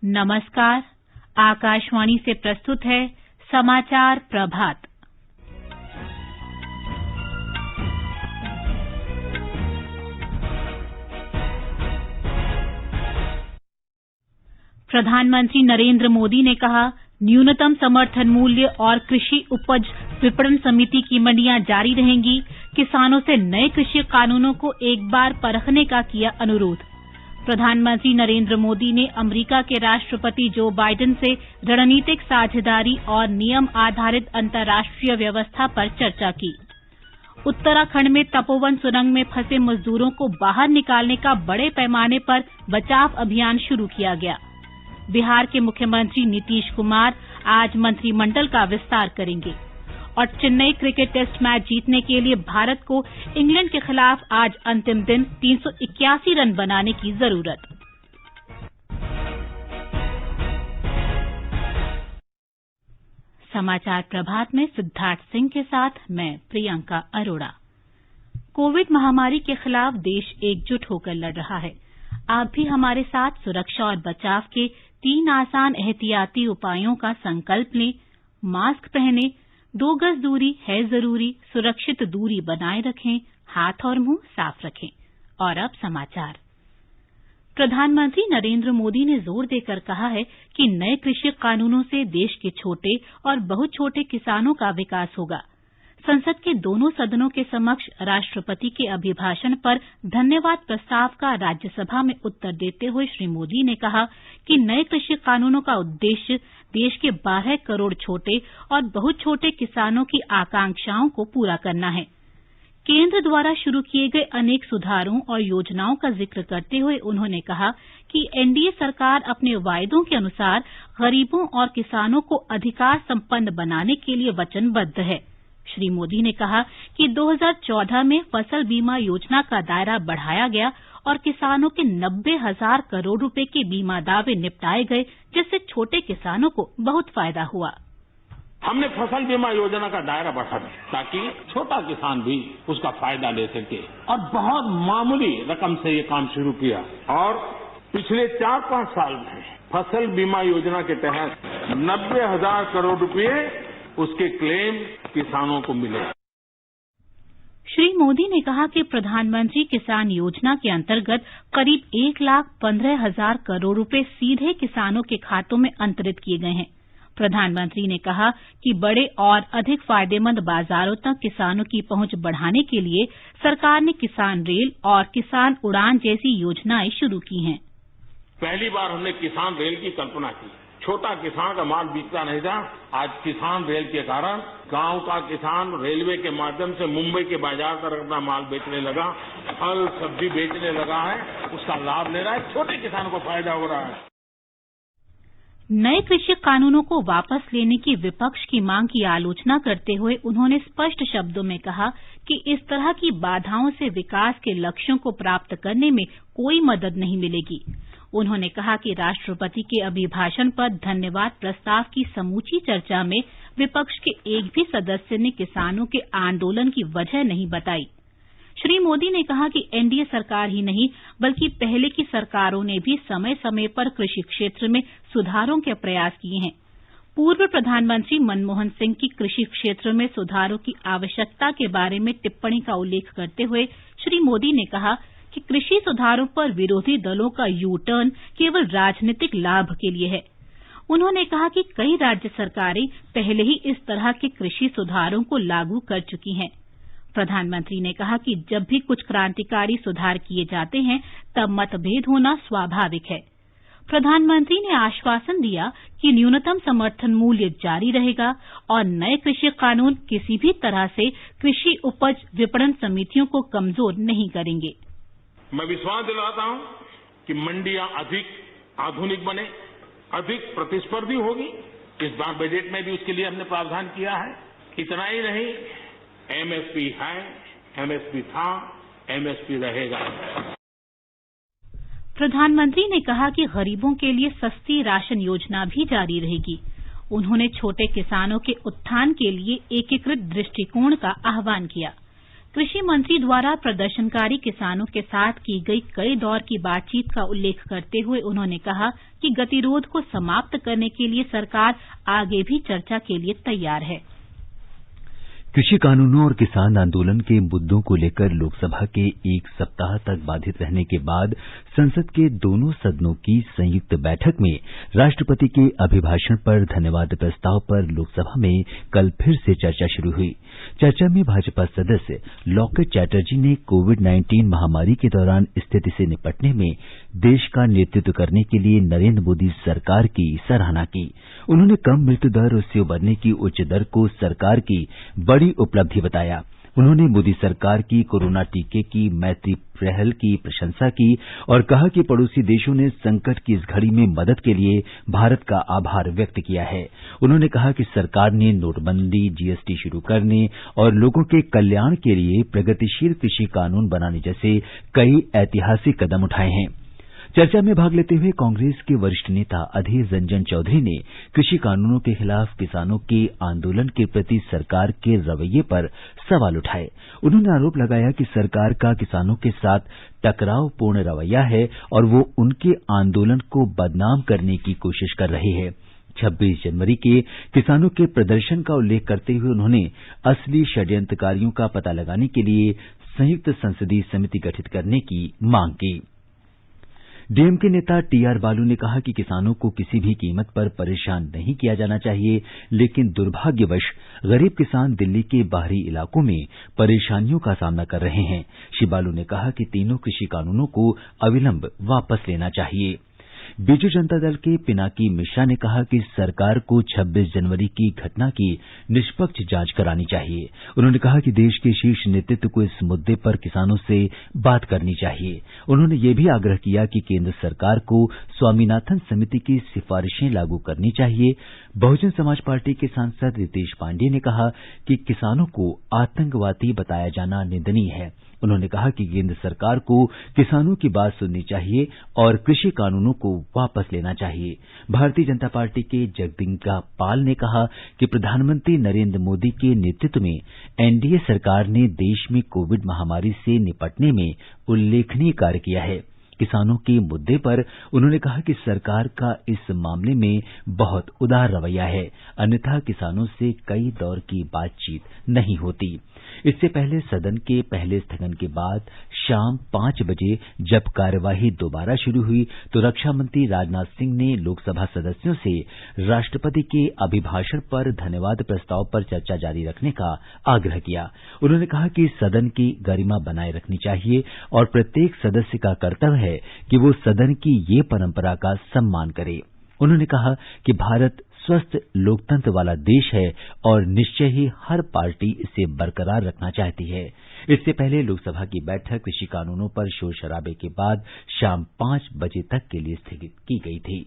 नमस्कार। आकाशवाणी से प्रस्तुत है समाचार प्रभात। प्रधानमंत्री नरेंद्र मोदी ने कहा, न्यूनतम समर्थन मूल्य और कृषि उपज विपणन समिति की मंडियां जारी रहेंगी। किसानों से नए कृषि कानूनों को एक बार परखने का किया अनुरोध। प्रधानमंत्री नरेंद्र मोदी ने अमेरिका के राष्ट्रपति जो बाइडेन से रणनीतिक साझेदारी और नियम आधारित अंतर्राष्ट्रीय व्यवस्था पर चर्चा की। उत्तराखंड में तपोवन सुरंग में फंसे मजदूरों को बाहर निकालने का बड़े पैमाने पर बचाव अभियान शुरू किया गया। बिहार के मुख्यमंत्री नीतीश कुमार आज मंत्रिमंडल का विस्तार करेंगे और चेन्नई क्रिकेट टेस्ट मैच जीतने के लिए भारत को इंग्लैंड के खिलाफ आज अंतिम दिन 381 रन बनाने की जरूरत। समाचार प्रभात में सिद्धार्थ सिंह के साथ मैं प्रियंका अरोड़ा। कोविड महामारी के खिलाफ देश एकजुट होकर लड़ रहा है। आप भी हमारे साथ सुरक्षा और बचाव के 3 आसान एहतियाती उपायों का संकल्प लें। मास्क पहनें, 2 गज दूरी है जरूरी, सुरक्षित दूरी बनाए रखें, हाथ और मुंह साफ रखें। और अब समाचार। प्रधानमंत्री नरेंद्र मोदी ने जोर देकर कहा है कि नए कृषि कानूनों से देश के छोटे और बहुत छोटे किसानों का विकास होगा। संसद के दोनों सदनों के समक्ष राष्ट्रपति के अभिभाषण पर धन्यवाद प्रस्ताव का राज्यसभा में उत्तर देते हुए श्री मोदी ने कहा कि नए कृषि कानूनों का उद्देश्य देश के 12 करोड़ छोटे और बहुत छोटे किसानों की आकांक्षाओं को पूरा करना है। केंद्र द्वारा शुरू किए गए अनेक सुधारों और योजनाओं का जिक्र करते हुए उन्होंने कहा कि एनडीए सरकार अपने वायदों के अनुसार गरीबों और किसानों को अधिकार संपन्न बनाने के लिए वचनबद्ध है। श्री मोदी ने कहा कि 2014 में फसल बीमा योजना का दायरा बढ़ाया गया और किसानों के 90,000 करोड़ रुपए के बीमा दावे निपटाए गए, जिससे छोटे किसानों को बहुत फायदा हुआ। हमने फसल बीमा योजना का दायरा बढ़ा दिया ताकि छोटा किसान भी उसका फायदा ले सके और बहुत मामूली रकम से ये काम शुरू किया और पिछले 4-5 साल में फसल बीमा योजना के तहत 90,000 करोड़ रुपए उसके क्लेम किसानों को मिले। श्री मोदी ने कहा कि प्रधानमंत्री किसान योजना के अंतर्गत करीब 1,15,000 करोड़ रुपए सीधे किसानों के खातों में अंतरित किए गए हैं। प्रधानमंत्री ने कहा कि बड़े और अधिक फायदेमंद बाजारों तक किसानों की पहुंच बढ़ाने के लिए सरकार ने किसान रेल और किसान उड़ान जैसी योजनाएं शुरू की हैं। पहली बार हमने किसान रेल की कल्पना की। छोटा किसान का माल बिकता नहीं था। आज किसान रेल के कारण गांव का किसान रेलवे के माध्यम से मुंबई के बाजार तक अपना माल बेचने लगा, फल सब्जी बेचने लगा है, उसका लाभ ले रहा है। छोटे किसान को फायदा हो रहा है। नए कृषि कानूनों को वापस लेने की विपक्ष की मांग की आलोचना करते हुए उन्होंने स्पष्ट शब्दों में कहा कि इस तरह की बाधाओं से विकास के लक्ष्यों को प्राप्त करने में कोई मदद नहीं मिलेगी। उन्होंने कहा कि राष्ट्रपति के अभिभाषण पर धन्यवाद प्रस्ताव की समूची चर्चा में विपक्ष के एक भी सदस्य ने किसानों के आंदोलन की वजह नहीं बताई। श्री मोदी ने कहा कि एनडीए सरकार ही नहीं बल्कि पहले की सरकारों ने भी समय समय पर कृषि क्षेत्र में सुधारों के प्रयास किए हैं। पूर्व प्रधानमंत्री मनमोहन सिंह की कृषि क्षेत्र में सुधारों की आवश्यकता के बारे में टिप्पणी का उल्लेख करते हुए श्री मोदी ने कहा कि कृषि सुधारों पर विरोधी दलों का यू टर्न केवल राजनीतिक लाभ के लिए है। उन्होंने कहा कि कई राज्य सरकारें पहले ही इस तरह के कृषि सुधारों को लागू कर चुकी हैं। प्रधानमंत्री ने कहा कि जब भी कुछ क्रांतिकारी सुधार किए जाते हैं तब मतभेद होना स्वाभाविक है। प्रधानमंत्री ने आश्वासन दिया कि न्यूनतम समर्थन मूल्य जारी रहेगा और नए कृषि कानून किसी भी तरह से कृषि उपज विपणन समितियों को कमजोर नहीं करेंगे। मैं विश्वास दिलाता हूं कि मंडियां अधिक आधुनिक बने, अधिक प्रतिस्पर्धी होगी। इस बार बजट में भी उसके लिए हमने प्रावधान किया है। इतना ही नहीं, एमएसपी है, एमएसपी था, एमएसपी रहेगा। प्रधानमंत्री ने कहा कि गरीबों के लिए सस्ती राशन योजना भी जारी रहेगी। उन्होंने छोटे किसानों के उत्थान के लिए एकीकृत दृष्टिकोण का आह्वान किया। कृषि मंत्री द्वारा प्रदर्शनकारी किसानों के साथ की गई कई दौर की बातचीत का उल्लेख करते हुए उन्होंने कहा कि गतिरोध को समाप्त करने के लिए सरकार आगे भी चर्चा के लिए तैयार है। कृषि कानूनों और किसान आंदोलन के मुद्दों को लेकर लोकसभा के एक सप्ताह तक बाधित रहने के बाद संसद के दोनों सदनों की संयुक्त बैठक में राष्ट्रपति के अभिभाषण पर धन्यवाद प्रस्ताव पर लोकसभा में कल फिर से चर्चा शुरू हुई। चर्चा में भाजपा सदस्य लॉकेट चैटर्जी ने कोविड-19 महामारी के दौरान स्थिति से निपटने में देश का नेतृत्व करने के लिए नरेंद्र मोदी सरकार की सराहना की। उन्होंने कम मृत्यु दर और उससे उबरने की उच्च दर को सरकार की बड़ी उपलब्धि बताया। उन्होंने मोदी सरकार की कोरोना टीके की मैत्री पहल की प्रशंसा की और कहा कि पड़ोसी देशों ने संकट की इस घड़ी में मदद के लिए भारत का आभार व्यक्त किया है। उन्होंने कहा कि सरकार ने नोटबंदी, जीएसटी शुरू करने और लोगों के कल्याण के लिए प्रगतिशील कृषि कानून बनाने जैसे कई ऐतिहासिक कदम उठाए हैं। चर्चा में भाग लेते हुए कांग्रेस के वरिष्ठ नेता अधीर रंजन चौधरी ने कृषि कानूनों के खिलाफ किसानों के आंदोलन के प्रति सरकार के रवैये पर सवाल उठाए। उन्होंने आरोप लगाया कि सरकार का किसानों के साथ टकरावपूर्ण रवैया है और वो उनके आंदोलन को बदनाम करने की कोशिश कर रही है। 26 जनवरी के किसानों के प्रदर्शन का उल्लेख करते हुए उन्होंने असली षड्यंत्रकारियों का पता लगाने के लिए संयुक्त संसदीय समिति गठित करने की मांग की। डीएमके नेता टीआर बालू ने कहा कि किसानों को किसी भी कीमत पर परेशान नहीं किया जाना चाहिए, लेकिन दुर्भाग्यवश गरीब किसान दिल्ली के बाहरी इलाकों में परेशानियों का सामना कर रहे हैं। श्री बालू ने कहा कि तीनों कृषि कानूनों को अविलंब वापस लेना चाहिए। बीजू जनता दल के पिनाकी मिश्रा ने कहा कि सरकार को 26 जनवरी की घटना की निष्पक्ष जांच करानी चाहिए। उन्होंने कहा कि देश के शीर्ष नेतृत्व को इस मुद्दे पर किसानों से बात करनी चाहिए। उन्होंने ये भी आग्रह किया कि केंद्र सरकार को स्वामीनाथन समिति की सिफारिशें लागू करनी चाहिए। बहुजन समाज पार्टी के सांसद रितेश पांडेय ने कहा कि किसानों को आतंकवादी बताया जाना निंदनीय है। उन्होंने कहा कि केंद्र सरकार को किसानों की बात सुननी चाहिए और कृषि कानूनों को वापस लेना चाहिए। भारतीय जनता पार्टी के जगदम्बिका पाल ने कहा कि प्रधानमंत्री नरेंद्र मोदी के नेतृत्व में एनडीए सरकार ने देश में कोविड महामारी से निपटने में उल्लेखनीय कार्य किया है। किसानों के मुद्दे पर उन्होंने कहा कि सरकार का इस मामले में बहुत उदार रवैया है, अन्यथा किसानों से कई दौर की बातचीत नहीं होती। इससे पहले सदन के पहले स्थगन के बाद शाम 5 बजे जब कार्यवाही दोबारा शुरू हुई तो रक्षा मंत्री राजनाथ सिंह ने लोकसभा सदस्यों से राष्ट्रपति के अभिभाषण पर धन्यवाद प्रस्ताव पर चर्चा जारी रखने का आग्रह किया। उन्होंने कहा कि सदन की गरिमा बनाए रखनी चाहिए और प्रत्येक सदस्य का कर्तव्य है कि वो सदन की ये परंपरा का सम्मान करे। उन्होंने कहा कि भारत स्वस्थ लोकतंत्र वाला देश है और निश्चय ही हर पार्टी इसे बरकरार रखना चाहती है। इससे पहले लोकसभा की बैठक कृषि कानूनों पर शोर शराबे के बाद शाम 5 बजे तक के लिए स्थगित की गई थी।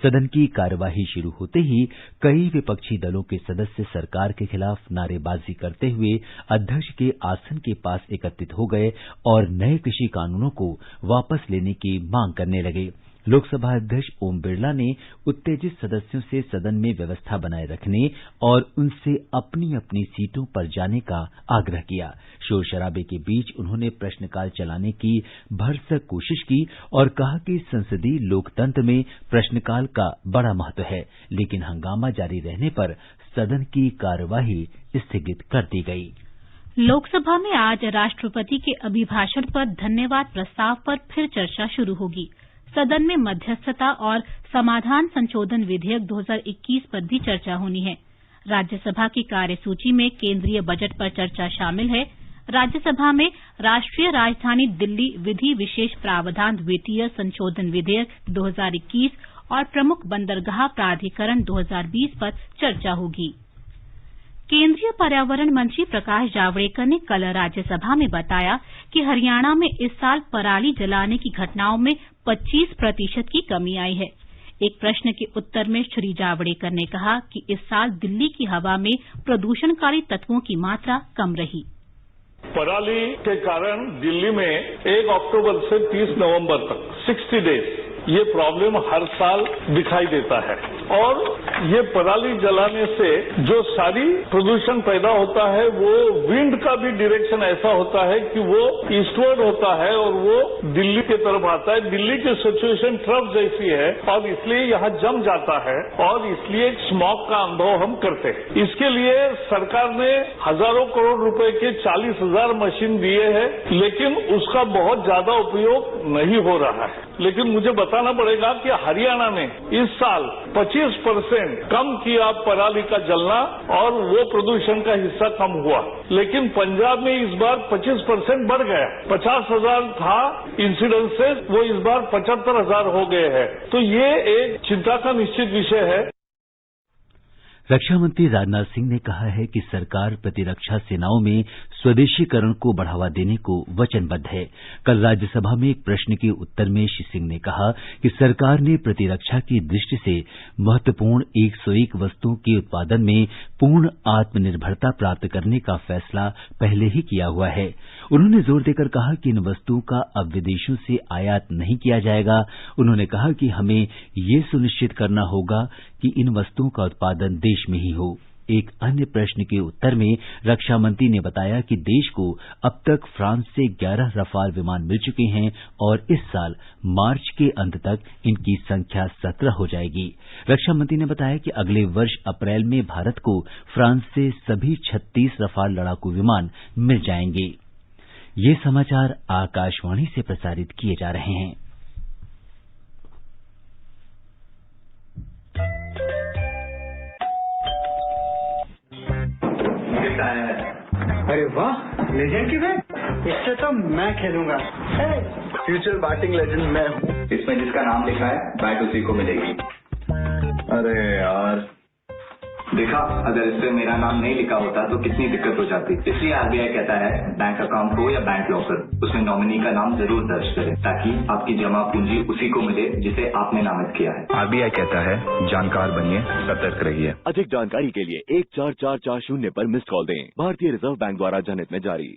सदन की कार्यवाही शुरू होते ही कई विपक्षी दलों के सदस्य सरकार के खिलाफ नारेबाजी करते हुए अध्यक्ष के आसन के पास एकत्रित हो गए और नए कृषि कानूनों को वापस लेने की मांग करने लगे। लोकसभा अध्यक्ष ओम बिरला ने उत्तेजित सदस्यों से सदन में व्यवस्था बनाए रखने और उनसे अपनी अपनी सीटों पर जाने का आग्रह किया। शोर शराबे के बीच उन्होंने प्रश्नकाल चलाने की भरसक कोशिश की और कहा कि संसदीय लोकतंत्र में प्रश्नकाल का बड़ा महत्व है, लेकिन हंगामा जारी रहने पर सदन की कार्यवाही स्थगित कर दी गई। लोकसभा में आज राष्ट्रपति के अभिभाषण पर धन्यवाद प्रस्ताव पर फिर चर्चा शुरू होगी। सदन में मध्यस्थता और समाधान संशोधन विधेयक 2021 पर भी चर्चा होनी है। राज्यसभा की कार्यसूची में केंद्रीय बजट पर चर्चा शामिल है। राज्यसभा में राष्ट्रीय राजधानी दिल्ली विधि विशेष प्रावधान द्वितीय संशोधन विधेयक 2021 और प्रमुख बंदरगाह प्राधिकरण 2020 पर चर्चा होगी। केंद्रीय पर्यावरण मंत्री प्रकाश जावड़ेकर ने कल राज्यसभा में बताया कि हरियाणा में इस साल पराली जलाने की घटनाओं में 25% की कमी आई है। एक प्रश्न के उत्तर में श्री जावड़ेकर ने कहा कि इस साल दिल्ली की हवा में प्रदूषणकारी तत्वों की मात्रा कम रही। पराली के कारण दिल्ली में 1 अक्टूबर से 30 नवंबर तक 60 डेज ये प्रॉब्लम हर साल दिखाई देता है और ये पराली जलाने से जो सारी प्रदूषण पैदा होता है वो विंड का भी डायरेक्शन ऐसा होता है कि वो ईस्टवर्ड होता है और वो दिल्ली की तरफ आता है। दिल्ली की सिचुएशन ट्रफ जैसी है और इसलिए यहाँ जम जाता है और इसलिए स्मॉग का अनुभव हम करते हैं। इसके लिए सरकार ने हजारों करोड़ रुपए के 40,000 मशीन दिए हैं, लेकिन उसका बहुत ज्यादा उपयोग नहीं हो रहा है। लेकिन मुझे बताना पड़ेगा कि हरियाणा ने इस साल 25% कम किया पराली का जलना और वो प्रदूषण का हिस्सा कम हुआ, लेकिन पंजाब में इस बार 25% बढ़ गया। 50,000 था इंसिडेंसेस, वो इस बार 75,000 हो गए हैं। तो ये एक चिंता का निश्चित विषय है। रक्षा मंत्री राजनाथ सिंह ने कहा है कि सरकार प्रतिरक्षा सेनाओं में स्वदेशीकरण को बढ़ावा देने को वचनबद्ध है। कल राज्यसभा में एक प्रश्न के उत्तर में श्री सिंह ने कहा कि सरकार ने प्रतिरक्षा की दृष्टि से महत्वपूर्ण 101 वस्तुओं के उत्पादन में पूर्ण आत्मनिर्भरता प्राप्त करने का फैसला पहले ही किया हुआ है। उन्होंने जोर देकर कहा कि इन वस्तुओं का अब विदेशों से आयात नहीं किया जाएगा। उन्होंने कहा कि हमें ये सुनिश्चित करना होगा कि इन वस्तुओं का उत्पादन देश में ही हो। एक अन्य प्रश्न के उत्तर में रक्षा मंत्री ने बताया कि देश को अब तक फ्रांस से 11 रफाल विमान मिल चुके हैं और इस साल मार्च के अंत तक इनकी संख्या 17 हो जाएगी। रक्षा मंत्री ने बताया कि अगले वर्ष अप्रैल में भारत को फ्रांस से सभी 36 रफाल लड़ाकू विमान मिल जाएंगे। ये समाचार आकाशवाणी से प्रसारित किए जा रहे हैं। अरे वाह, लेजेंड की बैट, इससे तो मैं खेलूंगा। फ्यूचर बैटिंग लेजेंड मैं हूँ। इसमें जिसका नाम लिखा है बैट उसी को मिलेगी। अरे यार, देखा, अगर इससे मेरा नाम नहीं लिखा होता तो कितनी दिक्कत हो जाती। इसलिए आरबीआई कहता है बैंक अकाउंट हो या बैंक लॉकर, उसमें नॉमिनी का नाम जरूर दर्ज करें ताकि आपकी जमा पूंजी उसी को मिले जिसे आपने नामित किया है। आरबीआई कहता है जानकार बनिए, सतर्क रहिए। अधिक जानकारी के लिए 14440 पर मिस्ड कॉल दें। भारतीय रिजर्व बैंक द्वारा जनहित में जारी।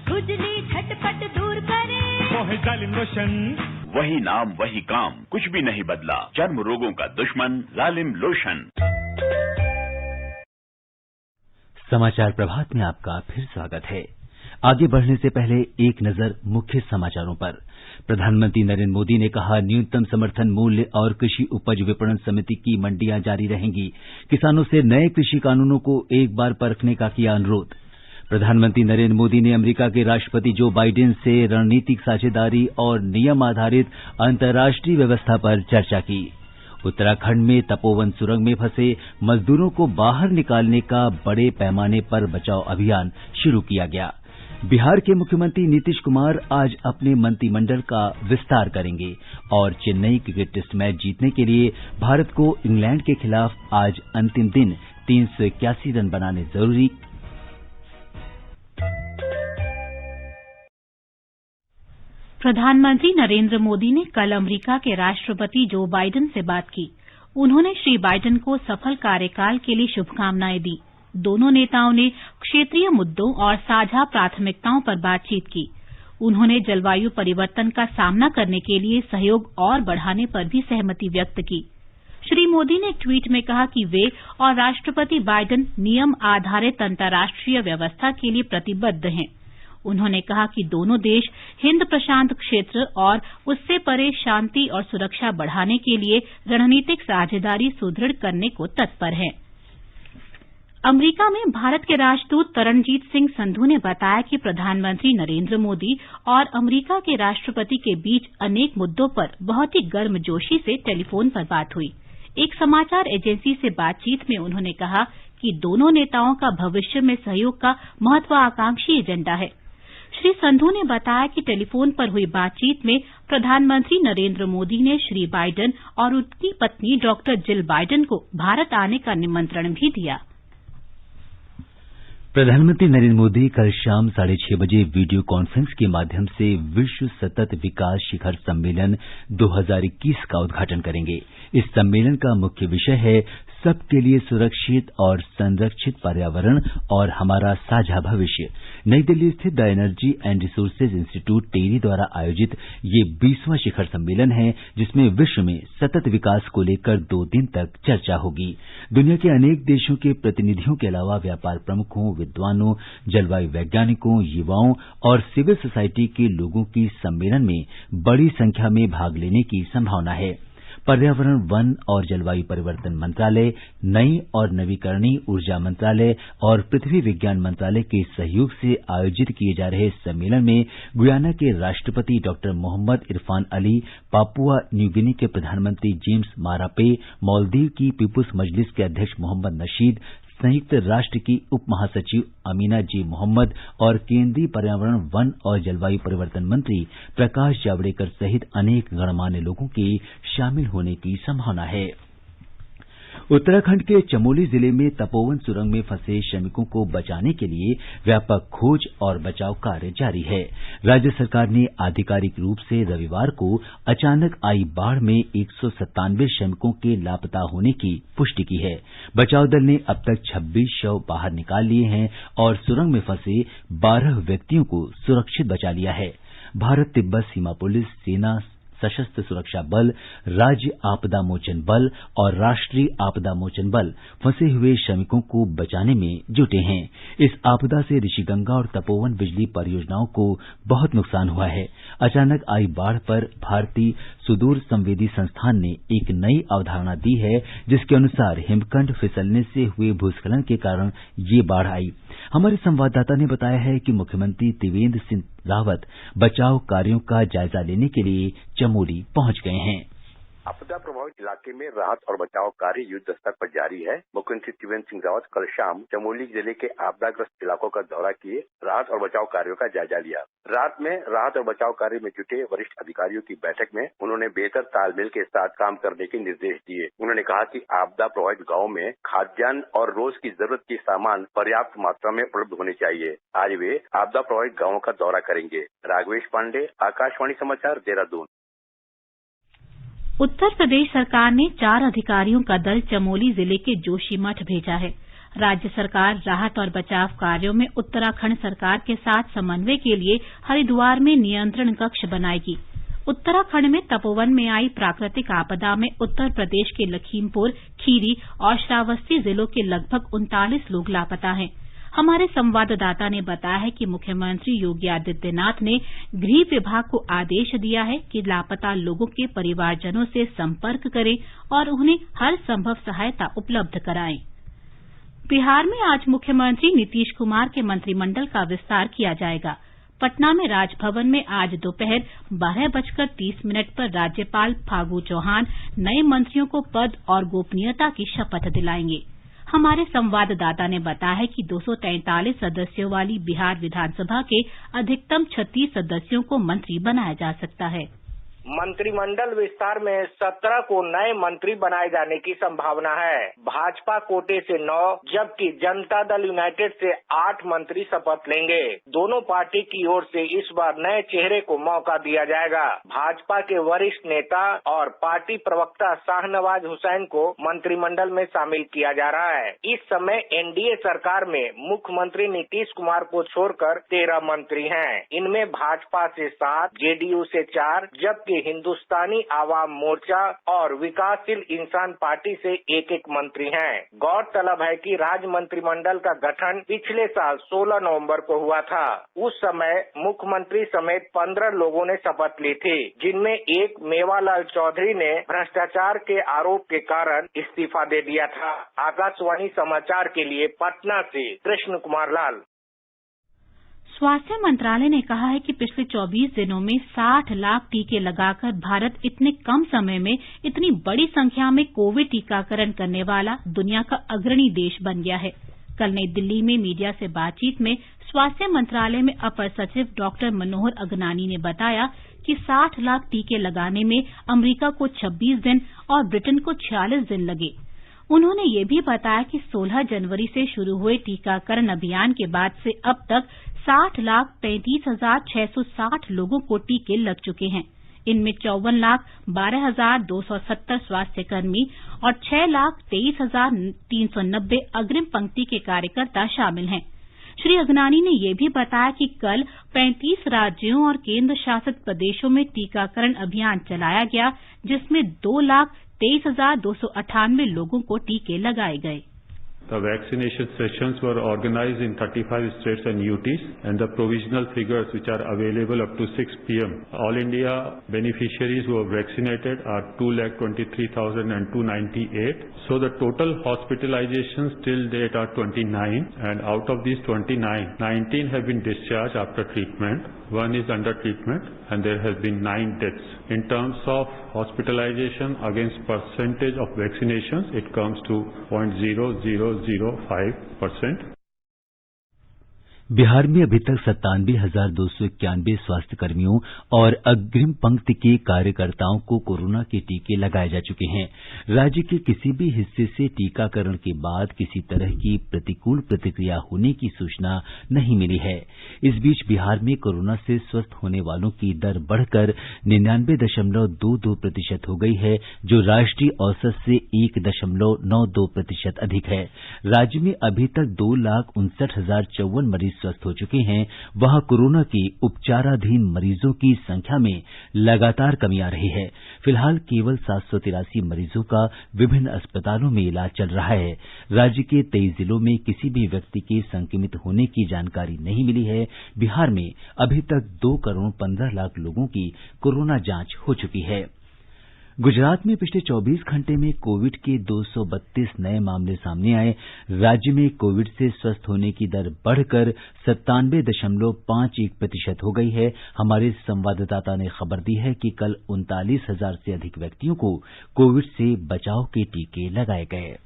खुजली झटपट दूर करे, जालिम लोशन, वही नाम वही काम, कुछ भी नहीं बदला। चर्म रोगों का दुश्मन जालिम लोशन। समाचार प्रभात में आपका फिर स्वागत है। आगे बढ़ने से पहले एक नजर मुख्य समाचारों पर। प्रधानमंत्री नरेंद्र मोदी ने कहा, न्यूनतम समर्थन मूल्य और कृषि उपज विपणन समिति की मंडियां जारी रहेंगी। किसानों से नए कृषि कानूनों को एक बार परखने का किया अनुरोध। प्रधानमंत्री नरेंद्र मोदी ने अमेरिका के राष्ट्रपति जो बाइडेन से रणनीतिक साझेदारी और नियम आधारित अंतर्राष्ट्रीय व्यवस्था पर चर्चा की। उत्तराखंड में तपोवन सुरंग में फंसे मजदूरों को बाहर निकालने का बड़े पैमाने पर बचाव अभियान शुरू किया गया। बिहार के मुख्यमंत्री नीतीश कुमार आज अपने मंत्रिमंडल का विस्तार करेंगे और चेन्नई क्रिकेट टेस्ट मैच जीतने के लिए भारत को इंग्लैंड के खिलाफ आज अंतिम दिन 381 रन बनाने जरूरी। प्रधानमंत्री नरेंद्र मोदी ने कल अमेरिका के राष्ट्रपति जो बाइडेन से बात की। उन्होंने श्री बाइडेन को सफल कार्यकाल के लिए शुभकामनाएं दी। दोनों नेताओं ने क्षेत्रीय मुद्दों और साझा प्राथमिकताओं पर बातचीत की। उन्होंने जलवायु परिवर्तन का सामना करने के लिए सहयोग और बढ़ाने पर भी सहमति व्यक्त की। श्री मोदी ने एक ट्वीट में कहा कि वे और राष्ट्रपति बाइडेन नियम आधारित अंतर्राष्ट्रीय व्यवस्था के लिए प्रतिबद्ध हैं। उन्होंने कहा कि दोनों देश हिंद प्रशांत क्षेत्र और उससे परे शांति और सुरक्षा बढ़ाने के लिए रणनीतिक साझेदारी सुदृढ़ करने को तत्पर हैं। अमेरिका में भारत के राजदूत तरनजीत सिंह संधू ने बताया कि प्रधानमंत्री नरेंद्र मोदी और अमेरिका के राष्ट्रपति के बीच अनेक मुद्दों पर बहुत ही गर्मजोशी से टेलीफोन पर बात हुई। एक समाचार एजेंसी से बातचीत में उन्होंने कहा कि दोनों नेताओं का भविष्य में सहयोग का महत्वाकांक्षी एजेंडा है। श्री संधू ने बताया कि टेलीफोन पर हुई बातचीत में प्रधानमंत्री नरेंद्र मोदी ने श्री बाइडेन और उनकी पत्नी डॉक्टर जिल बाइडेन को भारत आने का निमंत्रण भी दिया। प्रधानमंत्री नरेंद्र मोदी कल शाम 6:30 बजे वीडियो कॉन्फ्रेंस के माध्यम से विश्व सतत विकास शिखर सम्मेलन 2021 का उद्घाटन करेंगे। इस सम्मेलन का मुख्य विषय है सबके लिए सुरक्षित और संरक्षित पर्यावरण और हमारा साझा भविष्य। नई दिल्ली स्थित the energy and resources institute TERI द्वारा आयोजित ये 20वां शिखर सम्मेलन है, जिसमें विश्व में सतत विकास को लेकर 2 दिन तक चर्चा होगी। दुनिया के अनेक देशों के प्रतिनिधियों के अलावा व्यापार प्रमुखों, विद्वानों, जलवायु वैज्ञानिकों, युवाओं और सिविल सोसाइटी के लोगों की सम्मेलन में बड़ी संख्या में भाग लेने की संभावना है। पर्यावरण, वन और जलवायु परिवर्तन मंत्रालय, नई और नवीकरणीय ऊर्जा मंत्रालय और पृथ्वी विज्ञान मंत्रालय के सहयोग से आयोजित किए जा रहे इस सम्मेलन में गुयाना के राष्ट्रपति doctor Mohammad Irfan Ali, Papua New Guinea के प्रधानमंत्री जेम्स मारापे, मालदीव की पीपुल्स मजलिस के अध्यक्ष मोहम्मद नशीद, संयुक्त राष्ट्र की उप महासचिव अमीना जे मोहम्मद और केंद्रीय पर्यावरण, वन और जलवायु परिवर्तन मंत्री प्रकाश जावड़ेकर सहित अनेक गणमान्य लोगों के शामिल होने की संभावना है। उत्तराखंड के चमोली जिले में तपोवन सुरंग में फंसे श्रमिकों को बचाने के लिए व्यापक खोज और बचाव कार्य जारी है। राज्य सरकार ने आधिकारिक रूप से रविवार को अचानक आई बाढ़ में 197 श्रमिकों के लापता होने की पुष्टि की है। बचाव दल ने अब तक 26 शव बाहर निकाल लिए हैं और सुरंग में फंसे 12 व्यक्तियों को सुरक्षित बचा लिया है। भारत तिब्बत सीमा पुलिस, सेना, सशस्त्र सुरक्षा बल, राज्य आपदा मोचन बल और राष्ट्रीय आपदा मोचन बल फंसे हुए श्रमिकों को बचाने में जुटे हैं। इस आपदा से ऋषिगंगा और तपोवन बिजली परियोजनाओं को बहुत नुकसान हुआ है। अचानक आई बाढ़ पर भारतीय सुदूर संवेदी संस्थान ने एक नई अवधारणा दी है, जिसके अनुसार हिमखंड फिसलने से हुए भूस्खलन के कारण ये बाढ़ आई। हमारे संवाददाता ने बताया है कि मुख्यमंत्री त्रिवेंद्र सिंह रावत बचाव कार्यों का जायजा लेने के लिए चमोली पहुंच गए हैं। आपदा प्रभावित इलाके में राहत और बचाव कार्य युद्ध स्तर पर जारी है। मुख्यमंत्री त्रिवेंद्र सिंह रावत कल शाम चमोली जिले के आपदाग्रस्त इलाकों का दौरा किए, राहत और बचाव कार्यों का जायजा लिया। रात में राहत और बचाव कार्य में जुटे वरिष्ठ अधिकारियों की बैठक में उन्होंने बेहतर तालमेल के साथ काम करने के निर्देश दिए। उन्होंने कहा कि आपदा प्रभावित गाँव में खाद्यान्न और रोज की जरूरत के सामान पर्याप्त मात्रा में उपलब्ध होने चाहिए। आज वे आपदा प्रभावित गाँवों का दौरा करेंगे। राघवेश पांडे, आकाशवाणी समाचार, देहरादून। उत्तर प्रदेश सरकार ने 4 अधिकारियों का दल चमोली जिले के जोशीमठ भेजा है। राज्य सरकार राहत और बचाव कार्यों में उत्तराखंड सरकार के साथ समन्वय के लिए हरिद्वार में नियंत्रण कक्ष बनाएगी। उत्तराखंड में तपोवन में आई प्राकृतिक आपदा में उत्तर प्रदेश के लखीमपुर, खीरी और श्रावस्ती जिलों के लगभग 39 लोग लापता हैं। हमारे संवाददाता ने बताया है कि मुख्यमंत्री योगी आदित्यनाथ ने गृह विभाग को आदेश दिया है कि लापता लोगों के परिवारजनों से संपर्क करें और उन्हें हर संभव सहायता उपलब्ध कराएं। बिहार में आज मुख्यमंत्री नीतीश कुमार के मंत्रिमंडल का विस्तार किया जाएगा। पटना में राजभवन में आज दोपहर 12:30 पर राज्यपाल फागू चौहान नए मंत्रियों को पद और गोपनीयता की शपथ दिलाएंगे। हमारे संवाददाता ने बताया है कि 243 सदस्यों वाली बिहार विधानसभा के अधिकतम 36 सदस्यों को मंत्री बनाया जा सकता है। मंत्रिमंडल विस्तार में 17 को नए मंत्री बनाए जाने की संभावना है। भाजपा कोटे से 9 जबकि जनता दल यूनाइटेड से 8 मंत्री शपथ लेंगे। दोनों पार्टी की ओर से इस बार नए चेहरे को मौका दिया जाएगा। भाजपा के वरिष्ठ नेता और पार्टी प्रवक्ता शाहनवाज हुसैन को मंत्रिमंडल में शामिल किया जा रहा है। इस समय एनडीए सरकार में मुख्यमंत्री नीतीश कुमार को छोड़कर 13 मंत्री हैं। इनमें भाजपा से 7, जेडीयू से 4 जबकि हिंदुस्तानी आवाम मोर्चा और विकासशील इंसान पार्टी से एक मंत्री हैं। गौरतलब है कि राज्य मंत्रिमंडल का गठन पिछले साल 16 नवंबर को हुआ था। उस समय मुख्यमंत्री समेत 15 लोगों ने शपथ ली थी, जिनमें एक मेवालाल चौधरी ने भ्रष्टाचार के आरोप के कारण इस्तीफा दे दिया था। आकाशवाणी समाचार के लिए पटना से कृष्ण कुमार लाल। स्वास्थ्य मंत्रालय ने कहा है कि पिछले 24 दिनों में 60 लाख टीके लगाकर भारत इतने कम समय में इतनी बड़ी संख्या में कोविड टीकाकरण करने वाला दुनिया का अग्रणी देश बन गया है। कल नई दिल्ली में मीडिया से बातचीत में स्वास्थ्य मंत्रालय में अपर सचिव डॉक्टर मनोहर अगनानी ने बताया कि 60 लाख टीके लगाने में अमेरिका को 26 दिन और ब्रिटेन को 46 दिन लगे। उन्होंने ये भी बताया कि 16 जनवरी से शुरू हुए टीकाकरण अभियान के बाद से अब तक 60,33,660 लोगों को टीके लग चुके हैं। इनमें 54,12,270 स्वास्थ्यकर्मी और 6,23,390 अग्रिम पंक्ति के कार्यकर्ता शामिल हैं। श्री अगनानी ने यह भी बताया कि कल 35 राज्यों और केंद्र शासित प्रदेशों में टीकाकरण अभियान चलाया गया, जिसमें 2,23,298 लोगों को टीके लगाए गए। The vaccination sessions were organized in 35 states and UTs, and the provisional figures which are available up to 6 p.m. All India beneficiaries who are vaccinated are 2,23,298. So the total hospitalizations till date are 29, and out of these 29, 19 have been discharged after treatment. One is under treatment, and there has been 9 deaths. In terms of hospitalization against percentage of vaccinations, it comes to 0.0005%. Bihar में अभी तक 97,291 स्वास्थ्यकर्मियों और अग्रिम पंक्ति के कार्यकर्ताओं को कोरोना के टीके लगाए जा चुके हैं। राज्य के किसी भी हिस्से से टीकाकरण के बाद किसी तरह की प्रतिकूल प्रतिक्रिया होने की सूचना नहीं मिली है। इस बीच बिहार में कोरोना से स्वस्थ होने वालों की दर बढ़कर 99.22% हो गई है, जो राष्ट्रीय औसत से 1.92% अधिक है। राज्य में अभी तक 2,59,054 मरीज स्वस्थ हो चुके हैं। वहां कोरोना के उपचाराधीन मरीजों की संख्या में लगातार कमी आ रही है। फिलहाल केवल 783 मरीजों का विभिन्न अस्पतालों में इलाज चल रहा है। राज्य के 23 जिलों में किसी भी व्यक्ति के संक्रमित होने की जानकारी नहीं मिली है। बिहार में अभी तक 2,15,00,000 लोगों की कोरोना जांच हो चुकी है। गुजरात में पिछले 24 घंटे में कोविड के 232 नए मामले सामने आए। राज्य में कोविड से स्वस्थ होने की दर बढ़कर 97.51% हो गई है। हमारे संवाददाता ने खबर दी है कि कल 39,000 से अधिक व्यक्तियों को कोविड से बचाव के टीके लगाए गए।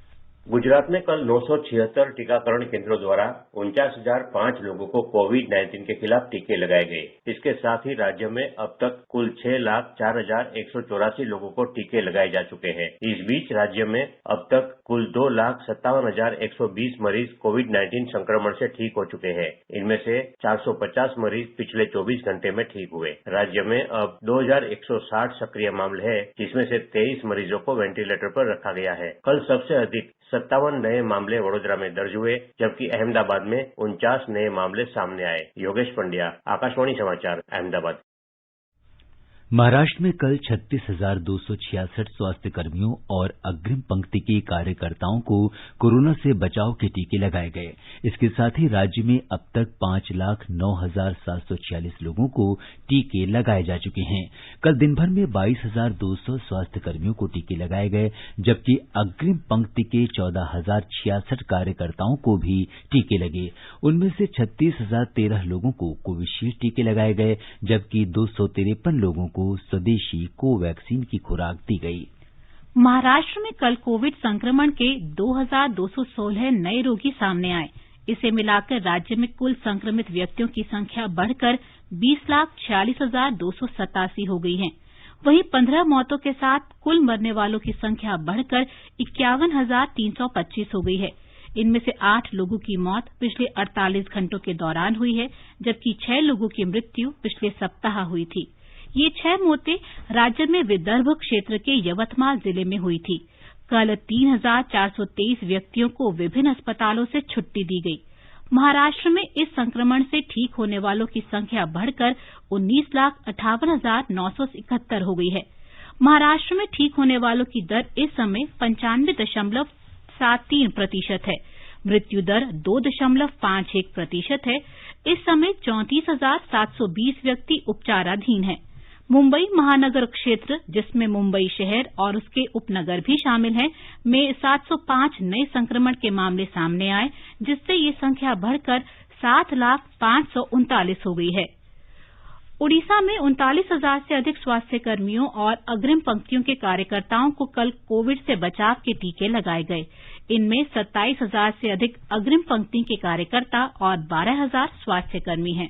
गुजरात में कल 976 टीकाकरण केंद्रों द्वारा 49,005 लोगों को कोविड-19 के खिलाफ टीके लगाए गए। इसके साथ ही राज्य में अब तक कुल 6,04,184 लोगों को टीके लगाए जा चुके हैं। इस बीच राज्य में अब तक कुल 2,57,120 मरीज कोविड-19 संक्रमण से ठीक हो चुके हैं। इनमें से 450 मरीज पिछले 24 घंटे में ठीक हुए। राज्य में अब 2,160 सक्रिय मामले हैं, जिसमें से 23 मरीजों को वेंटिलेटर पर रखा गया है। कल सबसे अधिक 57 नए मामले वडोदरा में दर्ज हुए, जबकि अहमदाबाद में 49 नए मामले सामने आए। योगेश पंड्या, आकाशवाणी समाचार, अहमदाबाद। महाराष्ट्र में कल 36,266 स्वास्थ्यकर्मियों और अग्रिम पंक्ति के कार्यकर्ताओं को कोरोना से बचाव के टीके लगाए गए। इसके साथ ही राज्य में अब तक 5,09,746 लोगों को टीके लगाए जा चुके हैं। कल दिन भर में 22,200 स्वास्थ्यकर्मियों को टीके लगाए गए, जबकि अग्रिम पंक्ति के 14,066 कार्यकर्ताओं को भी टीके लगे। उनमें से 36,013 लोगों को कोविशील्ड टीके लगाए गए, जबकि 253 लोगों को स्वदेशी कोवैक्सीन की खुराक दी गई। महाराष्ट्र में कल कोविड संक्रमण के 2,216 नए रोगी सामने आए। इसे मिलाकर राज्य में कुल संक्रमित व्यक्तियों की संख्या बढ़कर 20,46,287 हो गई है। वहीं 15 मौतों के साथ कुल मरने वालों की संख्या बढ़कर 51,325 हो गई है। इनमें से 8 लोगों की मौत पिछले 48 घंटों के दौरान हुई है, जबकि 6 लोगों की मृत्यु पिछले सप्ताह हुई थी। ये 6 मौतें राज्य में विदर्भ क्षेत्र के यवतमाल जिले में हुई थी। कल 3,423 व्यक्तियों को विभिन्न अस्पतालों से छुट्टी दी गई। महाराष्ट्र में इस संक्रमण से ठीक होने वालों की संख्या बढ़कर 19,58,971 हो गई है। महाराष्ट्र में ठीक होने वालों की दर इस समय 95.73% है। मृत्यु दर 2.51% है। इस समय 34,720 व्यक्ति उपचाराधीन हैं। मुंबई महानगर क्षेत्र, जिसमें मुंबई शहर और उसके उपनगर भी शामिल हैं, में 705 नए संक्रमण के मामले सामने आए, जिससे ये संख्या बढ़कर 7,05,39 हो गई है। ओडिशा में 39,000 से अधिक स्वास्थ्यकर्मियों और अग्रिम पंक्तियों के कार्यकर्ताओं को कल कोविड से बचाव के टीके लगाए गए। इनमें 27,000 से अधिक अग्रिम पंक्ति के कार्यकर्ता और 12,000 स्वास्थ्यकर्मी हैं।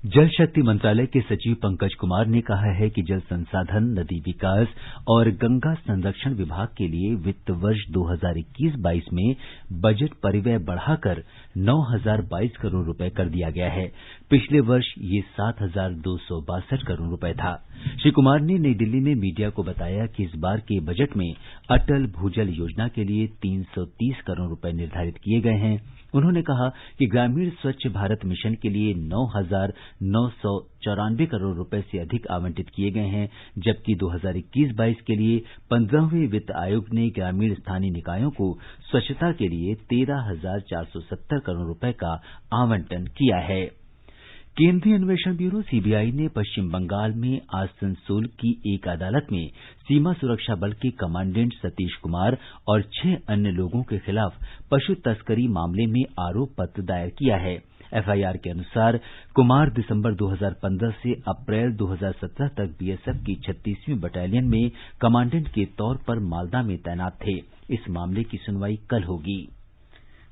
जल शक्ति मंत्रालय के सचिव पंकज कुमार ने कहा है कि जल संसाधन, नदी विकास और गंगा संरक्षण विभाग के लिए वित्त वर्ष 2021-22 में बजट परिव्यय बढ़ाकर 9,022 करोड़ रुपए कर दिया गया है। पिछले वर्ष ये 7,262 करोड़ रुपए था। श्री कुमार ने नई दिल्ली में मीडिया को बताया कि इस बार के बजट में अटल भूजल योजना के लिए 330 करोड़ रुपए निर्धारित किए गए हैं। उन्होंने कहा कि ग्रामीण स्वच्छ भारत मिशन के लिए 9,994 करोड़ रुपए से अधिक आवंटित किए गए हैं, जबकि 2021-22 के लिए 15वें वित्त आयोग ने ग्रामीण स्थानीय निकायों को स्वच्छता के लिए 13,470 करोड़ रुपए का आवंटन किया है। केंद्रीय अन्वेषण ब्यूरो सीबीआई ने पश्चिम बंगाल में आसनसोल की एक अदालत में सीमा सुरक्षा बल के कमांडेंट सतीश कुमार और 6 अन्य लोगों के खिलाफ पशु तस्करी मामले में आरोप पत्र दायर किया है। एफआईआर के अनुसार कुमार दिसंबर 2015 से अप्रैल 2017 तक बीएसएफ की 36वीं बटालियन में कमांडेंट के तौर पर मालदा में तैनात थे। इस मामले की सुनवाई कल होगी।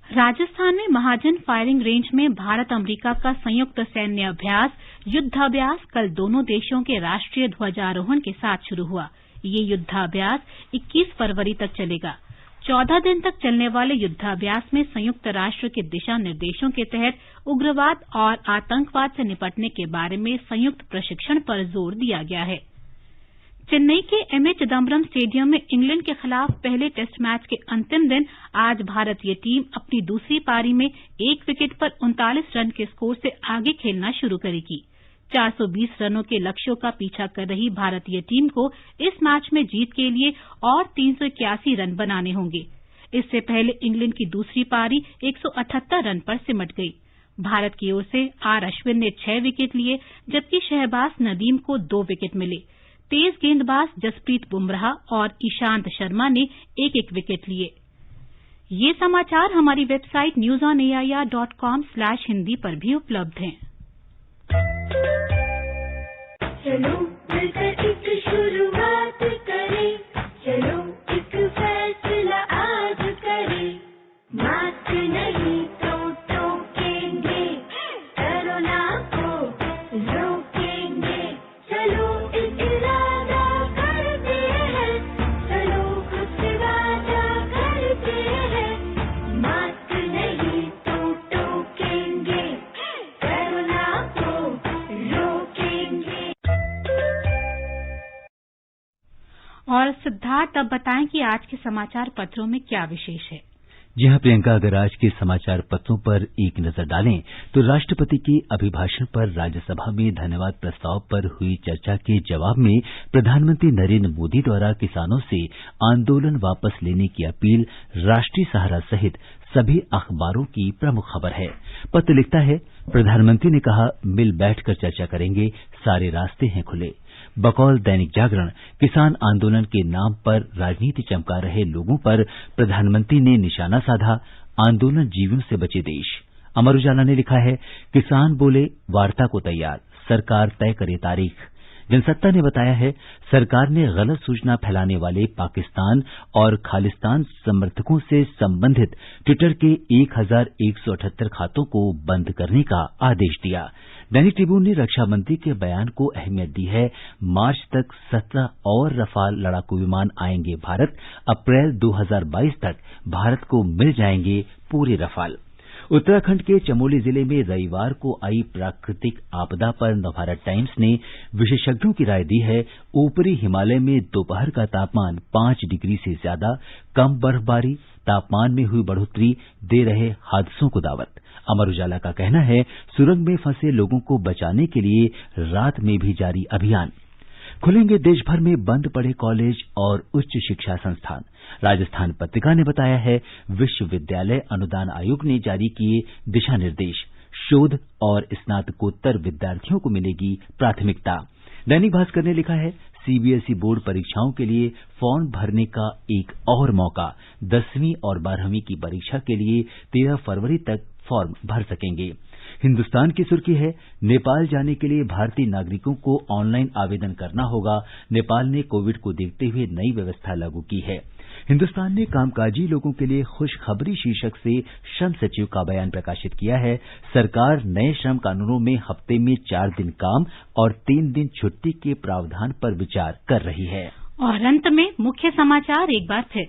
राजस्थान में महाजन फायरिंग रेंज में भारत अमेरिका का संयुक्त सैन्य अभ्यास युद्धाभ्यास कल दोनों देशों के राष्ट्रीय ध्वजारोहण के साथ शुरू हुआ। ये युद्धाभ्यास 21 फरवरी तक चलेगा। 14 दिन तक चलने वाले युद्धाभ्यास में संयुक्त राष्ट्र के दिशा निर्देशों के तहत उग्रवाद और आतंकवाद से निपटने के बारे में संयुक्त प्रशिक्षण पर जोर दिया गया है। चेन्नई के एमए चिदम्बरम स्टेडियम में इंग्लैंड के खिलाफ पहले टेस्ट मैच के अंतिम दिन आज भारतीय टीम अपनी दूसरी पारी में 1 विकेट पर 39 रन के स्कोर से आगे खेलना शुरू करेगी। 420 रनों के लक्ष्यों का पीछा कर रही भारतीय टीम को इस मैच में जीत के लिए और 381 रन बनाने होंगे। इससे पहले इंग्लैंड की दूसरी पारी 178 रन पर सिमट गई। भारत की ओर से आर अश्विन ने 6 विकेट लिए, जबकि शहबाज नदीम को 2 विकेट मिले। तेज गेंदबाज जसप्रीत बुमराह और ईशांत शर्मा ने 1-1 विकेट लिए। ये समाचार हमारी वेबसाइट newsonair.com/hindi पर भी उपलब्ध हैं। चलो मिलकर एक शुरुआत करें, चलो एक फैसला आज करें, मास्क नहीं तो टोकेंगे, कोरोना को रोकेंगे, चलो एक इरादा करते हैं, चलो खुद से वादा करते हैं, मास्क नहीं तो टोकेंगे, कोरोना को रोकेंगे। और सिद्धार्थ, अब बताएं कि आज के समाचार पत्रों में क्या विशेष है। जी हाँ प्रियंका, अगर आज के समाचार पत्रों पर एक नजर डालें तो राष्ट्रपति के अभिभाषण पर राज्यसभा में धन्यवाद प्रस्ताव पर हुई चर्चा के जवाब में प्रधानमंत्री नरेंद्र मोदी द्वारा किसानों से आंदोलन वापस लेने की अपील राष्ट्रीय सहारा सहित सभी अखबारों की प्रमुख खबर है। पत्र लिखता है, प्रधानमंत्री ने कहा मिल बैठकर चर्चा करेंगे, सारे रास्ते हैं खुले। बकौल दैनिक जागरण, किसान आंदोलन के नाम पर राजनीति चमका रहे लोगों पर प्रधानमंत्री ने निशाना साधा, आंदोलन जीवन से बचे देश। अमर उजाला ने लिखा है, किसान बोले वार्ता को तैयार, सरकार तय करे तारीख। जनसत्ता ने बताया है, सरकार ने गलत सूचना फैलाने वाले पाकिस्तान और खालिस्तान समर्थकों से संबंधित ट्विटर के 1178 खातों को बंद करने का आदेश दिया। दैनिक ट्रिब्यून ने रक्षा मंत्री के बयान को अहमियत दी है, मार्च तक 17 और रफाल लड़ाकू विमान आएंगे भारत, अप्रैल 2022 तक भारत को मिल जाएंगे पूरे रफाल। उत्तराखंड के चमोली जिले में रविवार को आई प्राकृतिक आपदा पर नवभारत टाइम्स ने विशेषज्ञों की राय दी है, ऊपरी हिमालय में दोपहर का तापमान 5 डिग्री से ज्यादा, कम बर्फबारी, तापमान में हुई बढ़ोतरी दे रहे हादसों को दावत। अमर उजाला का कहना है, सुरंग में फंसे लोगों को बचाने के लिए रात में भी जारी अभियान। खुलेंगे देश भर में बंद पड़े कॉलेज और उच्च शिक्षा संस्थान। राजस्थान पत्रिका ने बताया है, विश्वविद्यालय अनुदान आयोग ने जारी किए दिशा निर्देश, शोध और स्नातकोत्तर विद्यार्थियों को मिलेगी प्राथमिकता। दैनिक भास्कर ने लिखा है, सीबीएसई बोर्ड परीक्षाओं के लिए फॉर्म भरने का एक और मौका, 10वीं और 12वीं की परीक्षा के लिए 13 फरवरी तक फॉर्म भर सकेंगे। हिंदुस्तान की सुर्खी है, नेपाल जाने के लिए भारतीय नागरिकों को ऑनलाइन आवेदन करना होगा, नेपाल ने कोविड को देखते हुए नई व्यवस्था लागू की है। हिन्दुस्तान ने कामकाजी लोगों के लिए खुशखबरी शीर्षक से श्रम सचिव का बयान प्रकाशित किया है। सरकार नए श्रम कानूनों में हफ्ते में 4 दिन काम और 3 दिन छुट्टी के प्रावधान पर विचार कर रही है। और अंत में मुख्य समाचार एक बार फिर।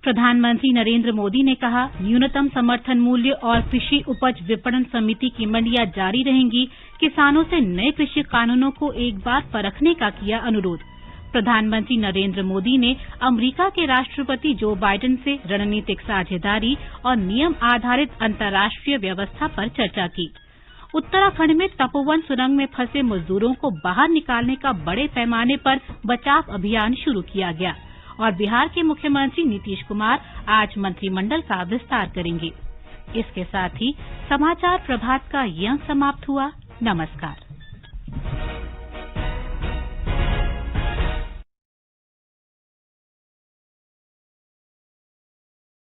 प्रधानमंत्री नरेंद्र मोदी ने कहा, न्यूनतम समर्थन मूल्य और कृषि उपज विपणन समिति की मंडियां जारी रहेंगी। किसानों से नए कृषि कानूनों को एक बार परखने का किया अनुरोध। प्रधानमंत्री नरेंद्र मोदी ने अमेरिका के राष्ट्रपति जो बाइडेन से रणनीतिक साझेदारी और नियम आधारित अंतर्राष्ट्रीय व्यवस्था पर चर्चा की। उत्तराखंड में तपोवन सुरंग में फंसे मजदूरों को बाहर निकालने का बड़े पैमाने पर बचाव अभियान शुरू किया गया। और बिहार के मुख्यमंत्री नीतीश कुमार आज मंत्रिमंडल का विस्तार करेंगे। इसके साथ ही समाचार प्रभात का ये अंक समाप्त हुआ। नमस्कार।